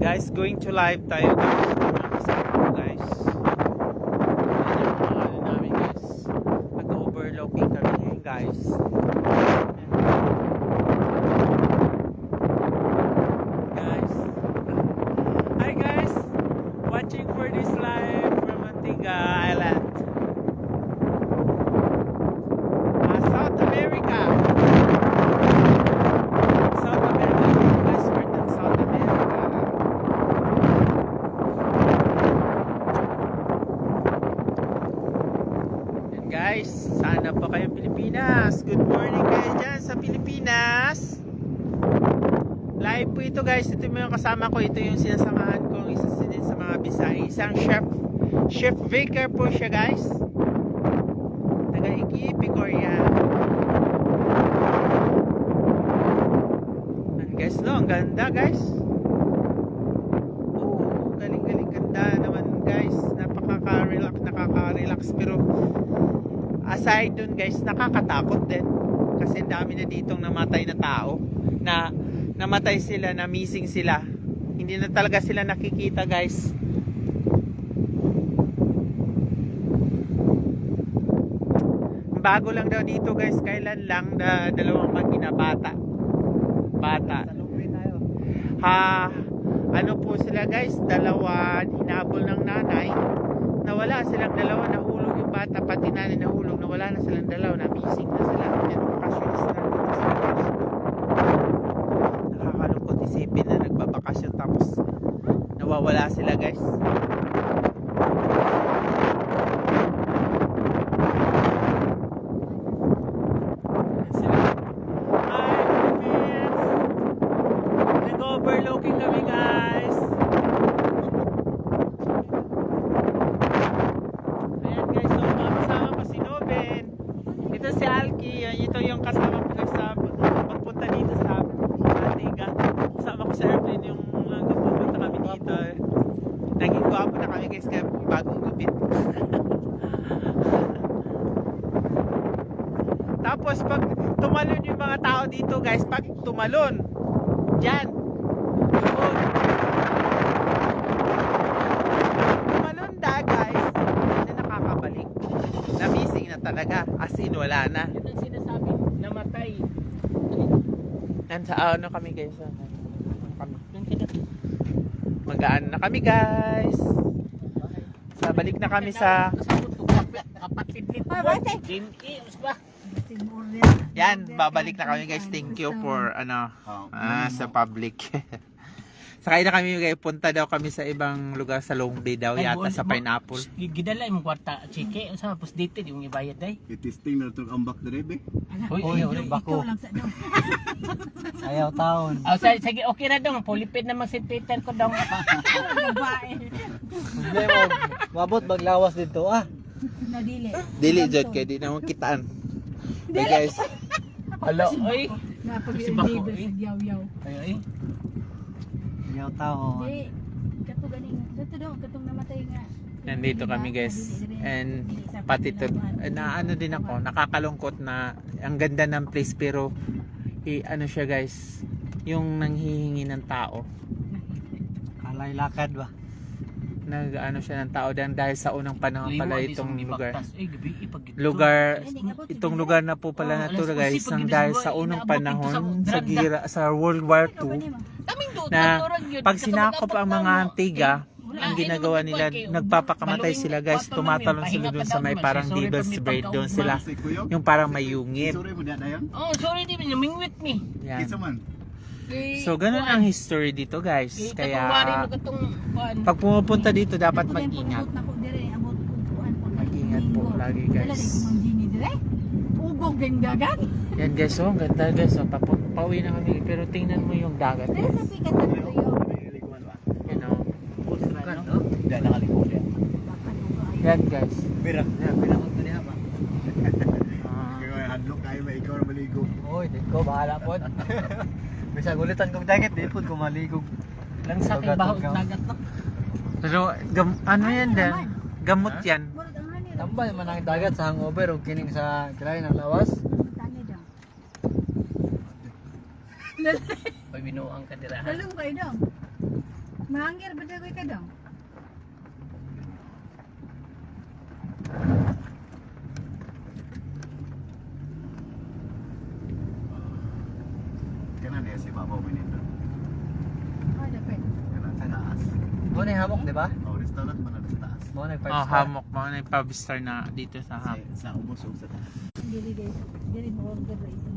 Guys, going to live tayo guys. Guys. Ano namin guys. Nag-overlooking kami ngayon guys. Guys. Hi guys. Watching for this live from Antigua Island. South America. South America. Guys, we're in South America. And guys, sana po kayo Pilipinas. Good morning kayo dyan sa Pilipinas. Live po ito guys. Ito yung kasama ko. Ito yung sinasamahan kong isa din sa mga Bisaya. Isang chef Vicar po siya guys. Taga-Iquipe, Korea. And guys, no, ang ganda guys. Galing-galing ganda naman guys. Napaka-relax, nakaka-relax. Pero aside dun guys, nakakatakot din. Kasi ang dami na ditong namatay na tao. Na namatay sila, na missing sila. Hindi na talaga sila nakikita guys. Bago lang daw dito guys, kailan lang dalawang mag-ina bata. Ano po sila guys, dalawa hinabol ng nanay. Nawala silang dalawa, nahulog yung bata, pati nanay nahulog, nawala na silang dalawa, na missing na sila. Bakasyonis na dito sa Diyos. Nakakalungkot isipin na nagbabakasyon tapos nawawala sila guys. Overlooking kami guys. Ayan guys, so kasama ko si Noben. Ito si Alki. Ito yung kasama ko guys sa pagpunta dito sa Antigua. Kasama ko sa airplane yung pupunta kami dito. Naging gwapo na kami guys kaya bagong gupit. Tapos pag tumalon yung mga tao dito guys, pag tumalon dyan tumalunda guys, hindi na nakakabalik. Na-missing na talaga. As in, wala na. Yun ang sinasabi, namatay. Yan sa ano kami guys. Magaan na kami guys. Sa balik na kami sa Kapatid nito. yan, babalik na kami guys. Thank you for sa public. Sakay na kami guys, punta daw kami sa ibang lugar sa Long Bay daw yata sa Pineapple. Gidala yung kwarta, chike, sa pus dito yung ibayad day. Itisting na itong ambak na rin, Uy, bako. Ayaw taon. Oh, sige, okay na dong. Pulipid naman si Peter ko dong. Problema, mabot maglawas dito Nadili. Dili jud kay di na mo kitaan. Hey guys. Hello, oy. Si Bako, Napag-deliver eh. sa yaw-yaw. Ay. Ayaw taon. Di, kato ganing, kato daw, katong namatay nga. Nandito kami guys. And pati to, na ano din ako, nakakalungkot na ang ganda ng place pero ano siya guys, yung nanghihingi ng tao. Alay lakad ba? Nag-ano siya ng tao dahil sa unang panahon pala itong lugar. Lugar. Itong lugar na po pala na to guys, nang dahil sa unang panahon sa World War II na pag sinakop ang mga Antigua, ang ginagawa nila, nagpapakamatay sila guys, tumatalon sila doon sa may parang Devil's Braid, doon sila yung parang may yungit. Oh, sorry di mingwit mi. Yan. So ganun ang history dito guys, kaya pag pumupunta dito dapat mag-ingat. Mag-ingat po lagi guys. Ugog din dagat. Yan guys, oh, ang ganda guys, oh, pauwi na kami pero tingnan mo yung dagat Pero guys. sa pikas na tuyo. You know, Diyan nakalikod yan. yan guys. Birak ko niya ba? Ah, Kaya hadlok kayo ba ikaw na maligo? Oy, di ko bahala po. Bisa gulitan kong dagat, di po ko maligog. Lang sa kay baho dagat no. pero ano yan din? Gamot yan. Murag ang hani. Tambal man ang dagat sa hangover o kining sa kilain ng lawas. Tani daw. Pag binuang ka dirahan. Dalong kayo daw. Mangir ba dagoy ka dong? Kanan ya si Babaw Benito. Oh, dapat. Kanan sa taas. Mo na yung hamok, di ba? Oh, restaurant man na sa taas. Mo na yung 5 Oh, star. hamok mo na yung 5 star na dito sa hamok. Sa ubos sa taas. Dili guys. Dili mo order ba ito?